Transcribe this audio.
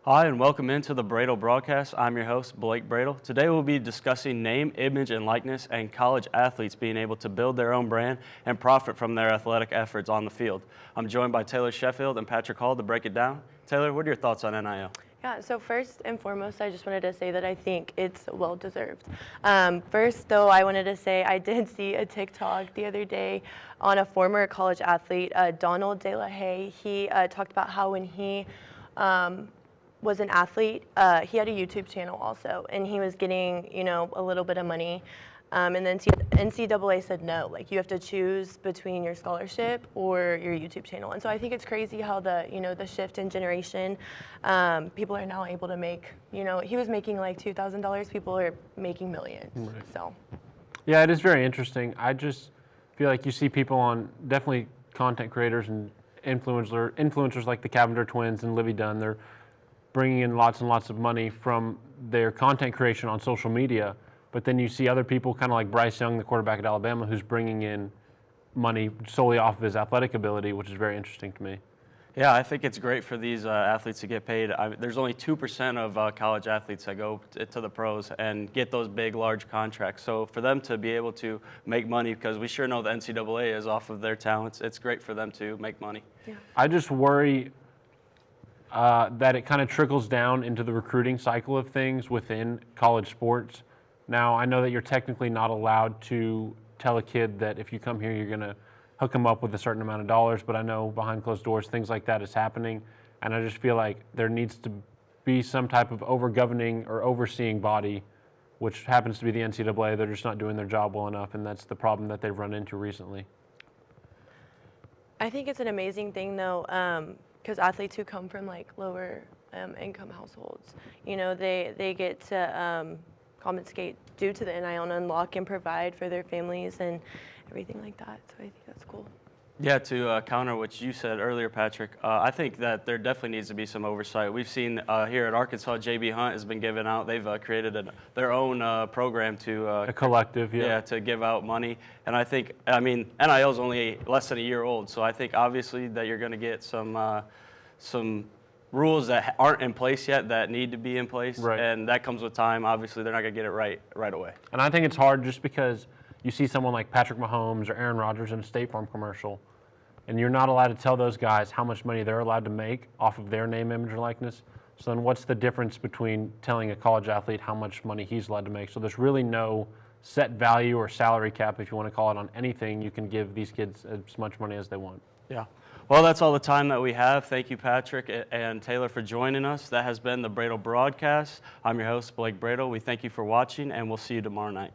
Hi, and welcome into the Bradle broadcast. I'm your host, Blake Bradle. Today we'll be discussing name, image, and likeness and college athletes being able to build their own brand and profit from their athletic efforts on the field. I'm joined by Taylor Sheffield and Patrick Hall to break it down. Taylor, what are your thoughts on NIL? Yeah, so first and foremost, I just wanted to say that I think it's well-deserved. First, though, I wanted to say I did see a TikTok the other day on a former college athlete, Donald De La Haye. He talked about how when he was an athlete, he had a YouTube channel also, and he was getting, a little bit of money. And then NCAA said no, like you have to choose between your scholarship or your YouTube channel. And so I think it's crazy how the shift in generation, people are now able to make, he was making like $2,000, people are making millions. Right. So. Yeah, it is very interesting. I just feel like you see people on definitely content creators and influencers like the Cavender twins and Livy Dunn. They're bringing in lots and lots of money from their content creation on social media. But then you see other people, kind of like Bryce Young, the quarterback at Alabama, who's bringing in money solely off of his athletic ability, which is very interesting to me. Yeah, I think it's great for these athletes to get paid. There's only 2% of college athletes that go to the pros and get those big, large contracts. So for them to be able to make money, because we sure know the NCAA is off of their talents, it's great for them to make money. Yeah. I just worry that it kind of trickles down into the recruiting cycle of things within college sports. Now, I know that you're technically not allowed to tell a kid that if you come here, you're going to hook them up with a certain amount of dollars, but I know behind closed doors, things like that is happening, and I just feel like there needs to be some type of over-governing or overseeing body, which happens to be the NCAA. They're just not doing their job well enough, and that's the problem that they've run into recently. I think it's an amazing thing, though, because athletes who come from, like, lower income households, they get to compensate due to the NIL and unlock and provide for their families and everything like that. So I think that's cool. Yeah, to counter what you said earlier, Patrick, I think that there definitely needs to be some oversight. We've seen here at Arkansas, J.B. Hunt has been giving out. They've created their own program to a collective, yeah, to give out money. And I think, NIL is only less than a year old, so I think obviously that you're going to get some rules that aren't in place yet that need to be in place, right. And that comes with time. Obviously, they're not going to get it right away. And I think it's hard just because you see someone like Patrick Mahomes or Aaron Rodgers in a State Farm commercial, and you're not allowed to tell those guys how much money they're allowed to make off of their name, image, or likeness. So then what's the difference between telling a college athlete how much money he's allowed to make? So there's really no set value or salary cap, if you want to call it, on anything. You can give these kids as much money as they want. Yeah. Well, that's all the time that we have. Thank you, Patrick and Taylor, for joining us. That has been the Bradle broadcast. I'm your host, Blake Bradle. We thank you for watching, and we'll see you tomorrow night.